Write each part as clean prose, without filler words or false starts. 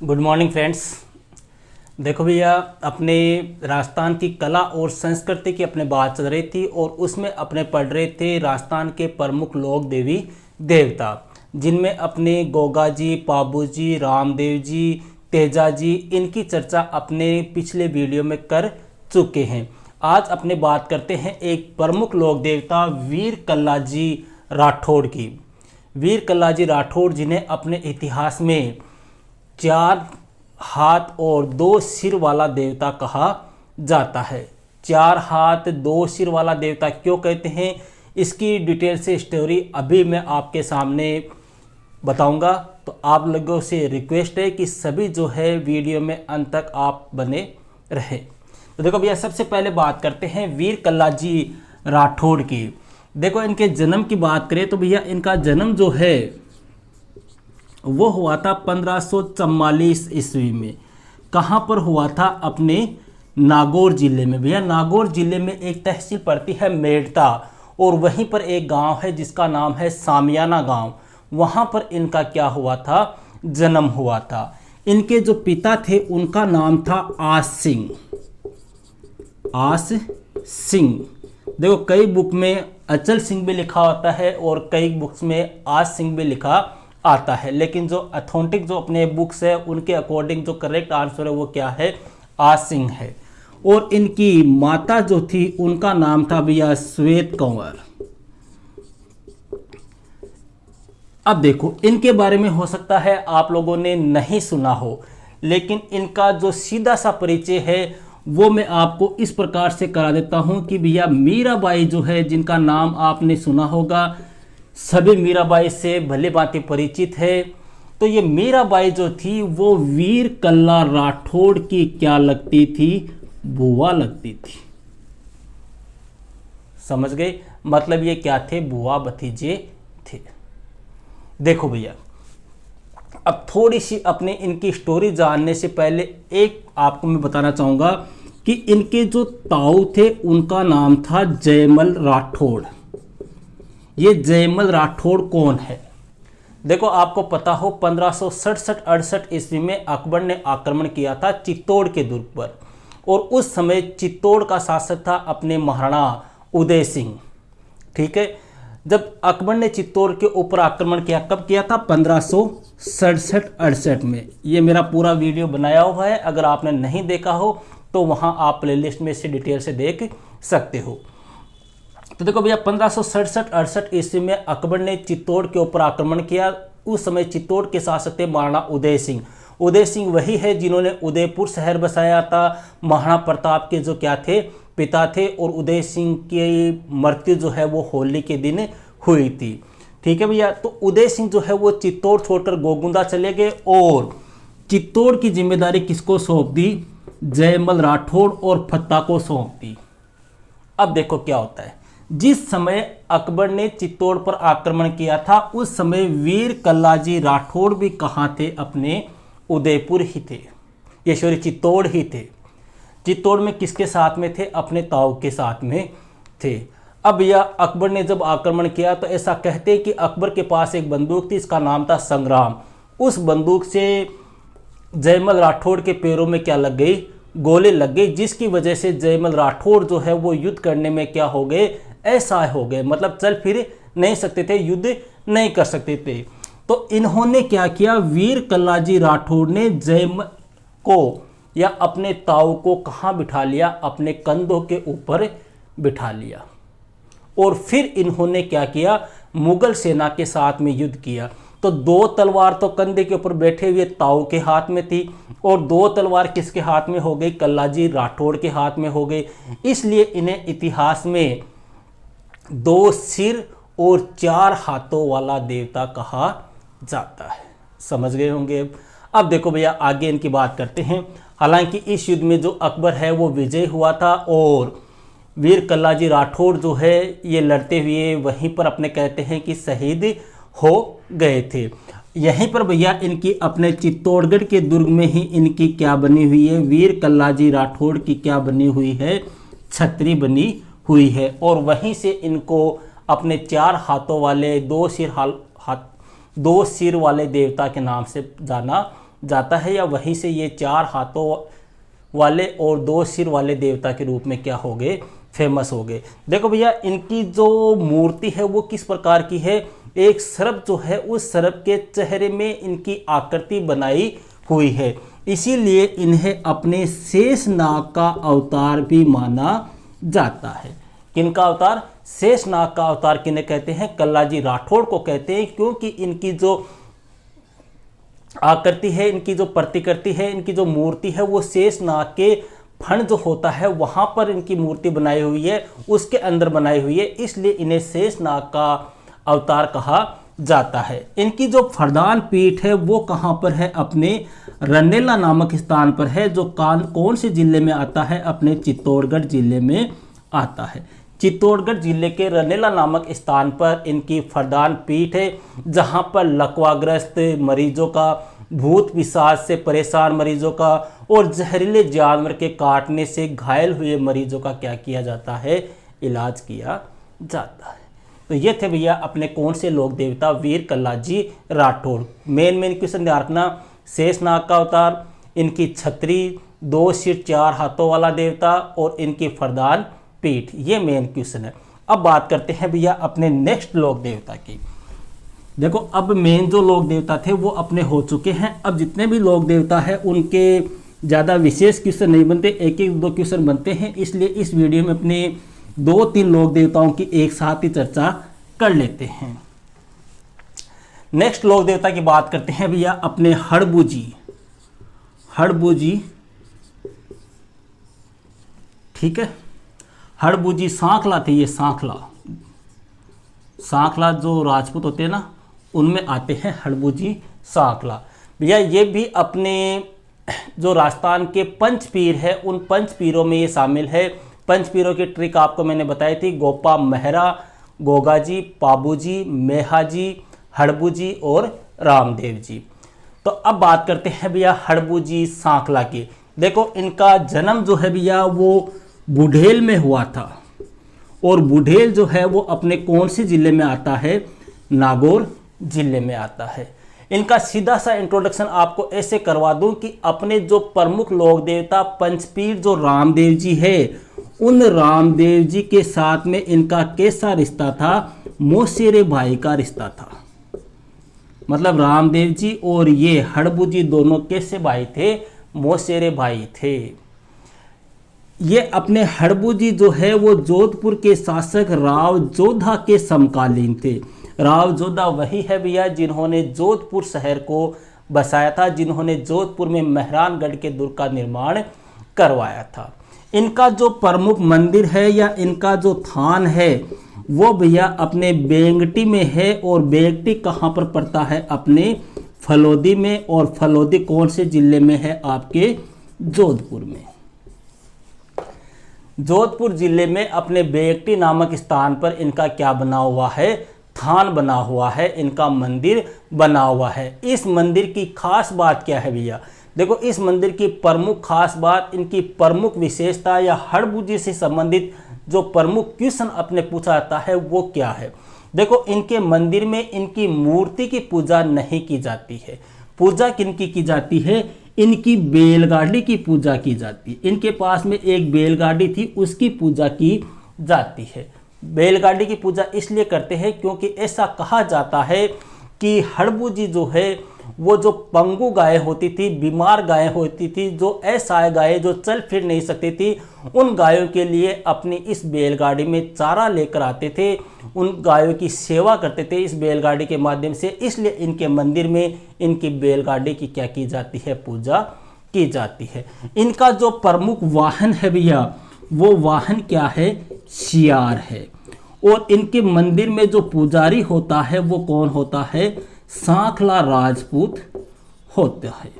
Good morning friends. देखो भैया, अपने राजस्थान की कला और संस्कृति की अपने बात चल रही थी और उसमें अपने पढ़ रहे थे राजस्थान के प्रमुख लोक देवी देवता, जिनमें अपने गोगा जी, पाबू जी, रामदेव जी, तेजा जी, इनकी चर्चा अपने पिछले वीडियो में कर चुके हैं। आज अपने बात करते हैं एक प्रमुख लोक देवता वीर कल्लाजी राठौड़ की। वीर कल्लाजी राठौड़ जिन्हें अपने इतिहास में 4 हाथ और 2 सिर वाला देवता कहा जाता है। 4 हाथ 2 सिर वाला देवता क्यों कहते हैं, इसकी डिटेल से स्टोरी अभी मैं आपके सामने बताऊंगा। तो आप लोगों से रिक्वेस्ट है कि सभी जो है वीडियो में अंत तक आप बने रहे। तो देखो भैया, सबसे पहले बात करते हैं वीर कल्लाजी राठौड़ की। देखो, इनके जन्म की बात करें तो भैया इनका जन्म जो है वो हुआ था 1544 ईस्वी में। कहाँ पर हुआ था? अपने नागौर जिले में। भैया नागौर जिले में एक तहसील पड़ती है मेड़ता, और वहीं पर एक गांव है जिसका नाम है सामियाना गांव। वहाँ पर इनका क्या हुआ था? जन्म हुआ था। इनके जो पिता थे उनका नाम था आस सिंह। आस सिंह। देखो, कई बुक में अचल सिंह भी लिखा होता है और कई बुक्स में आस सिंह भी लिखा आता है, लेकिन जो अथेंटिक जो अपने बुक्स है उनके अकॉर्डिंग जो करेक्ट आंसर है वो क्या है? आस सिंह है। और इनकी माता जो थी उनका नाम था भैया श्वेत कंवर। अब देखो, इनके बारे में हो सकता है आप लोगों ने नहीं सुना हो, लेकिन इनका जो सीधा सा परिचय है वो मैं आपको इस प्रकार से करा देता हूं कि भैया मीराबाई जो है, जिनका नाम आपने सुना होगा, सभी मीराबाई से भले भांति परिचित है। तो ये मीराबाई जो थी वो वीर कल्ला राठौड़ की क्या लगती थी? बुआ लगती थी। समझ गए? मतलब ये क्या थे? बुआ भतीजे थे। देखो भैया, अब थोड़ी सी अपने इनकी स्टोरी जानने से पहले एक आपको मैं बताना चाहूंगा कि इनके जो ताऊ थे उनका नाम था जयमल राठौड़। ये जयमल राठौड़ कौन है? देखो, आपको पता हो 1567-68 ईस्वी में अकबर ने आक्रमण किया था चित्तौड़ के दुर्ग पर, और उस समय चित्तौड़ का शासक था अपने महाराणा उदय सिंह। ठीक है, जब अकबर ने चित्तौड़ के ऊपर आक्रमण किया, कब किया था? 1567-68 में। ये मेरा पूरा वीडियो बनाया हुआ है, अगर आपने नहीं देखा हो तो वहां आप प्लेलिस्ट में से डिटेल से देख सकते हो। तो देखो भैया, 1567-68 ईस्वी में अकबर ने चित्तौड़ के ऊपर आक्रमण किया। उस समय चित्तौड़ के शासक थे महाराणा उदय सिंह। उदय सिंह वही है जिन्होंने उदयपुर शहर बसाया था। महाराणा प्रताप के जो क्या थे? पिता थे। और उदय सिंह की मृत्यु जो है वो होली के दिन हुई थी। ठीक है भैया, तो उदय सिंह जो है वो चित्तौड़ छोड़कर गोगुंदा चले गए और चित्तौड़ की जिम्मेदारी किसको सौंप दी? जयमल राठौड़ और फत्ता को सौंप दी। अब देखो क्या होता है, जिस समय अकबर ने चित्तौड़ पर आक्रमण किया था उस समय वीर कल्लाजी राठौड़ भी कहाँ थे? अपने उदयपुर ही थे, ये सॉरी चित्तौड़ ही थे। चित्तौड़ में किसके साथ में थे? अपने ताऊ के साथ में थे। अब यह अकबर ने जब आक्रमण किया तो ऐसा कहते हैं कि अकबर के पास एक बंदूक थी, इसका नाम था संग्राम। उस बंदूक से जयमल राठौड़ के पैरों में क्या लग गई? गोली लग गई, जिसकी वजह से जयमल राठौड़ जो है वो युद्ध करने में क्या हो गए? ऐसा हो गए, मतलब चल फिर नहीं सकते थे, युद्ध नहीं कर सकते थे। तो इन्होंने क्या किया? वीर कल्लाजी राठौड़ ने जयमल को या अपने ताऊ को कहाँ बिठा लिया? अपने कंधों के ऊपर बिठा लिया। और फिर इन्होंने क्या किया? मुगल सेना के साथ में युद्ध किया। तो 2 तलवार तो कंधे के ऊपर बैठे हुए ताऊ के हाथ में थी, और 2 तलवार किसके हाथ में हो गई? कल्लाजी राठौड़ के हाथ में हो गई। इसलिए इन्हें इतिहास में 2 सिर और 4 हाथों वाला देवता कहा जाता है। समझ गए होंगे? अब देखो भैया, आगे इनकी बात करते हैं। हालांकि इस युद्ध में जो अकबर है वो विजय हुआ था, और वीर कल्लाजी राठौड़ जो है ये लड़ते हुए वहीं पर अपने कहते हैं कि शहीद हो गए थे। यहीं पर भैया इनकी अपने चित्तौड़गढ़ के दुर्ग में ही इनकी क्या बनी हुई है? वीर कल्लाजी राठौड़ की क्या बनी हुई है? छतरी बनी हुई है। और वहीं से इनको अपने 4 हाथों वाले 2 सिर वाले देवता के नाम से जाना जाता है, या वहीं से ये 4 हाथों वाले और 2 सिर वाले देवता के रूप में क्या हो गए, फेमस हो गए। देखो भैया, इनकी जो मूर्ति है वो किस प्रकार की है, एक सर्प जो है उस सर्प के चेहरे में इनकी आकृति बनाई हुई है, इसीलिए इन्हें अपने शेषनाग का अवतार भी माना जाता है। किनका अवतार? शेषनाग का अवतार किन्हें कहते हैं? कल्लाजी राठौड़ को कहते हैं, क्योंकि इनकी जो आकृति है, इनकी जो प्रतिकृति है, इनकी जो मूर्ति है वो शेषनाग के फण जो होता है वहां पर इनकी मूर्ति बनाई हुई है, उसके अंदर बनाई हुई है, इसलिए इन्हें शेषनाग का अवतार कहा जाता है। इनकी जो फरदान पीठ है वो कहाँ पर है? अपने रनेला नामक स्थान पर है, जो कौन से जिले में आता है? अपने चित्तौड़गढ़ जिले में आता है। चित्तौड़गढ़ जिले के रनेला नामक स्थान पर इनकी फरदान पीठ है, जहां पर लकवाग्रस्त मरीजों का, भूत पिशाच से परेशान मरीजों का और जहरीले जानवर के काटने से घायल हुए मरीजों का क्या किया जाता है? इलाज किया जाता है। तो ये थे भैया अपने कौन से लोक देवता? वीर कल्लाजी राठौड़। मेन क्वेश्चन ध्यान रखना, शेषनाग का अवतार, इनकी छतरी, 2 सिर 4 हाथों वाला देवता और इनकी फरदान पीठ, ये मेन क्वेश्चन है। अब बात करते हैं भैया अपने नेक्स्ट लोक देवता की। देखो, अब मेन जो लोक देवता थे वो अपने हो चुके हैं। अब जितने भी लोक देवता हैं उनके ज़्यादा विशेष क्वेश्चन नहीं बनते, 1-1-2 क्वेश्चन बनते हैं, इसलिए इस वीडियो में अपने 2-3 लोक देवताओं की एक साथ ही चर्चा कर लेते हैं। नेक्स्ट लोक देवता की बात करते हैं भैया अपने हड़बूजी। हड़बूजी, ठीक है, हड़बूजी सांखला थे, ये सांखला जो राजपूत होते हैं ना उनमें आते हैं हड़बूजी सांखला। भैया ये भी अपने जो राजस्थान के पंच पीर है उन पंच पीरों में ये शामिल है। पंच पीरों की ट्रिक आपको मैंने बताई थी, गोपा मेहरा, गोगाजी, पाबूजी, मेहाजी, हड़बूजी और रामदेव जी। तो अब बात करते हैं भैया हड़बूजी सांखला की। देखो, इनका जन्म जो है भैया वो बुढ़ेल में हुआ था, और बुढ़ेल जो है वो अपने कौन से जिले में आता है? नागौर जिले में आता है। इनका सीधा सा इंट्रोडक्शन आपको ऐसे करवा दूं कि अपने जो प्रमुख लोक देवता पंचपीर जो रामदेव जी है, उन रामदेव जी के साथ में इनका कैसा रिश्ता था? मौसेरे भाई का रिश्ता था। मतलब रामदेव जी और ये हड़बूजी दोनों कैसे भाई थे? मौसेरे भाई थे। ये अपने हड़बूजी जो है वो जोधपुर के शासक राव जोधा के समकालीन थे। राव जोधा वही है भैया जिन्होंने जोधपुर शहर को बसाया था, जिन्होंने जोधपुर में मेहरानगढ़ के दुर्ग का निर्माण करवाया था। इनका जो प्रमुख मंदिर है या इनका जो थान है वो भैया अपने बेंगटी में है, और बेंगटी कहाँ पर पड़ता है? अपने फलोदी में, और फलोदी कौन से जिले में है? आपके जोधपुर में। जोधपुर जिले में अपने बेंगटी नामक स्थान पर इनका क्या बना हुआ है? थान बना हुआ है, इनका मंदिर बना हुआ है। इस मंदिर की खास बात क्या है भैया? देखो, इस मंदिर की प्रमुख खास बात, इनकी प्रमुख विशेषता या हड़बूजी से संबंधित जो प्रमुख क्वेश्चन अपने पूछा जाता है वो क्या है? देखो, इनके मंदिर में इनकी मूर्ति की पूजा नहीं की जाती है। पूजा किनकी की जाती है? इनकी बैलगाड़ी की पूजा की जाती है। इनके पास में एक बैलगाड़ी थी, उसकी पूजा की जाती है। बैलगाड़ी की पूजा इसलिए करते हैं क्योंकि ऐसा कहा जाता है कि हड़बूजी जो है वो जो पंगु गाय होती थी, बीमार गाय होती थी, जो असहाय गाय जो चल फिर नहीं सकती थी, उन गायों के लिए अपनी इस बैलगाड़ी में चारा लेकर आते थे, उन गायों की सेवा करते थे इस बैलगाड़ी के माध्यम से। इसलिए इनके मंदिर में इनकी बैलगाड़ी की क्या की जाती है? पूजा की जाती है। इनका जो प्रमुख वाहन है भैया वो वाहन क्या है? सियार है। और इनके मंदिर में जो पुजारी होता है वो कौन होता है? सांखला राजपूत होता है।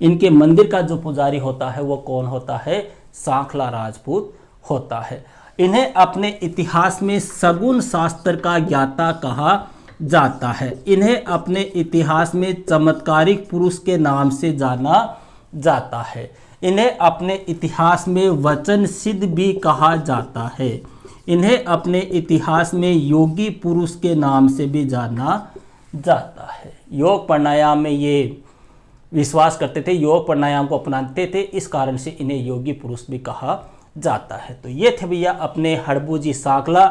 इनके मंदिर का जो पुजारी होता है वो कौन होता है? सांखला राजपूत होता है। इन्हें अपने इतिहास में सगुन शास्त्र का ज्ञाता कहा जाता है। इन्हें अपने इतिहास में चमत्कारिक पुरुष के नाम से जाना जाता है। इन्हें अपने इतिहास में वचन सिद्ध भी कहा जाता है। इन्हें अपने इतिहास में योगी पुरुष के नाम से भी जाना जाता है। योग प्राणायाम में ये विश्वास करते थे, योग प्राणायाम को अपनाते थे, इस कारण से इन्हें योगी पुरुष भी कहा जाता है। तो ये थे भैया अपने हड़बूजी सांकला।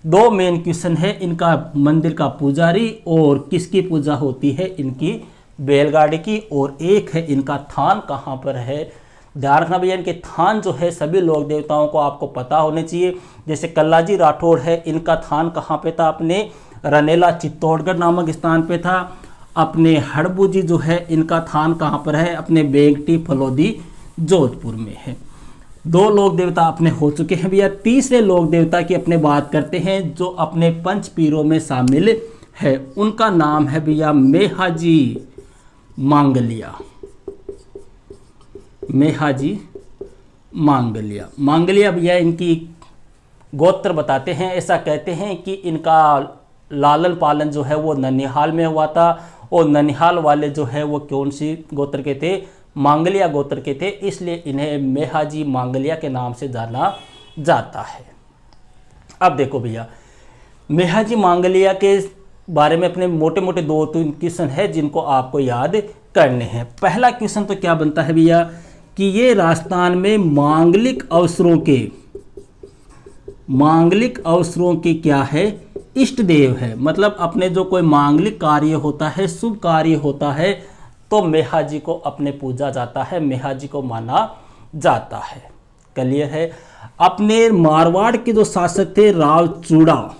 2 मेन क्वेश्चन है इनका, मंदिर का पुजारी और किसकी पूजा होती है, इनकी बैलगाड़ी की, और एक है इनका थान कहाँ पर है। ध्यान रखना भैया, इनके थान जो है सभी लोक देवताओं को आपको पता होने चाहिए। जैसे कल्लाजी राठौड़ है, इनका थान कहाँ पे था, अपने रनेला चित्तौड़गढ़ नामक स्थान पे था। अपने हड़बूजी जो है इनका थान कहाँ पर है, अपने बेंगटी फलोदी जोधपुर में है। 2 लोक देवता अपने हो चुके हैं भैया। तीसरे लोक देवता की अपने बात करते हैं जो अपने पंच पीरों में शामिल है। उनका नाम है भैया मेहाजी मांगलिया। मेहाजी मांगलिया। मांगलिया भैया इनकी गोत्र बताते हैं। ऐसा कहते हैं कि इनका लालन पालन जो है वो ननिहाल में हुआ था, और ननिहाल वाले जो है वो कौन सी गोत्र के थे, मांगलिया गोत्र के थे, इसलिए इन्हें मेहाजी मांगलिया के नाम से जाना जाता है। अब देखो भैया, मेहाजी मांगलिया के बारे में अपने मोटे मोटे 2-3 क्वेश्चन है जिनको आपको याद करने हैं। पहला क्वेश्चन तो क्या बनता है भैया कि ये राजस्थान में मांगलिक अवसरों के क्या है, इष्ट देव है। मतलब अपने जो कोई मांगलिक कार्य होता है, शुभ कार्य होता है, तो मेहाजी को अपने पूजा जाता है, मेहाजी को माना जाता है। क्लियर है। अपने मारवाड़ के जो शासक थे राव चूड़ा,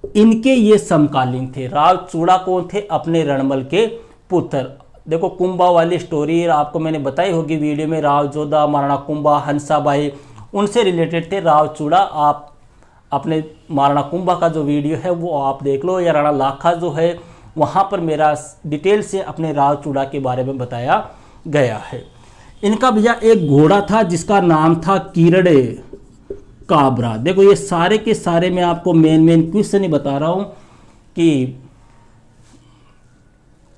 इनके ये समकालीन थे। राव चूड़ा कौन थे, अपने रणमल के पुत्र। देखो कुंभा वाली स्टोरी आपको मैंने बताई होगी वीडियो में, राव जोधा, महाराणा कुंभा, हंसाबाई, उनसे रिलेटेड थे राव चूड़ा। आप अपने महाराणा कुंभा का जो वीडियो है वो आप देख लो, या राणा लाखा जो है वहाँ पर मेरा डिटेल से अपने राव चूड़ा के बारे में बताया गया है। इनका भैया एक घोड़ा था जिसका नाम था कीरड़े काबरा। देखो ये सारे के सारे मैं आपको मेन क्वेश्चन ही बता रहा हूँ कि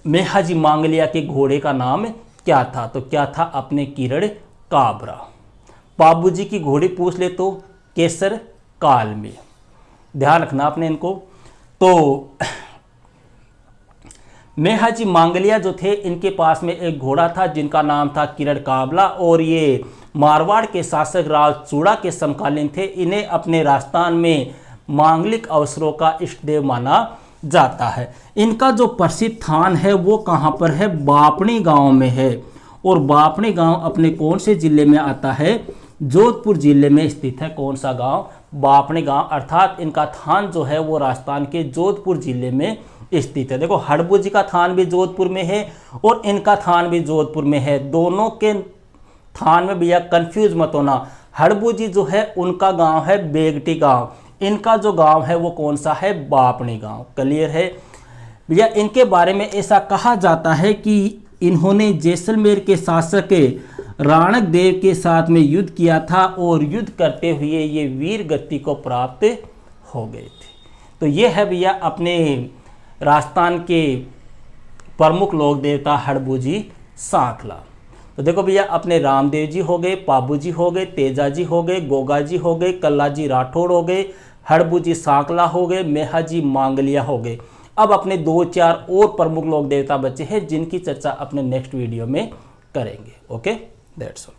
मेहाजी मांगलिया के घोड़े का नाम क्या था, तो क्या था, अपने कीरड़ काबरा। बाबूजी की घोड़ी पूछ ले तो केसर काल में। ध्यान रखना आपने इनको। तो मेहाजी मांगलिया जो थे इनके पास में एक घोड़ा था जिनका नाम था किरण काबला, और ये मारवाड़ के शासक राव चूड़ा के समकालीन थे। इन्हें अपने राजस्थान में मांगलिक अवसरों का इष्ट देव माना जाता है। इनका जो प्रसिद्ध थान है वो कहाँ पर है, बापणी गांव में है। और बापणी गांव अपने कौन से जिले में आता है, जोधपुर जिले में स्थित है। कौन सा गांव, बापणी गांव। अर्थात इनका थान जो है वो राजस्थान के जोधपुर जिले में स्थित है। देखो हड़बूजी का थान भी जोधपुर में है और इनका थान भी जोधपुर में है। दोनों के थान में भैया कंफ्यूज मत होना। हड़बूजी जो है उनका गांव है बेगटी गांव, इनका जो गांव है वो कौन सा है, बापणी गांव। क्लियर है भैया। इनके बारे में ऐसा कहा जाता है कि इन्होंने जैसलमेर के शासक राणक देव के साथ में युद्ध किया था और युद्ध करते हुए ये वीर गति को प्राप्त हो गए थे। तो ये है भैया अपने राजस्थान के प्रमुख लोक देवता हड़बूजी सांकला। तो देखो भैया अपने रामदेव जी हो गए, पाबू जी हो गए, तेजा जी हो गए, गोगा जी हो गए, कल्लाजी राठौड़ हो गए, हड़बूजी सांकला हो गए, मेहाजी मांगलिया हो गए। अब अपने 2-4 और प्रमुख लोक देवता बचे हैं जिनकी चर्चा अपने नेक्स्ट वीडियो में करेंगे। Okay, that's all.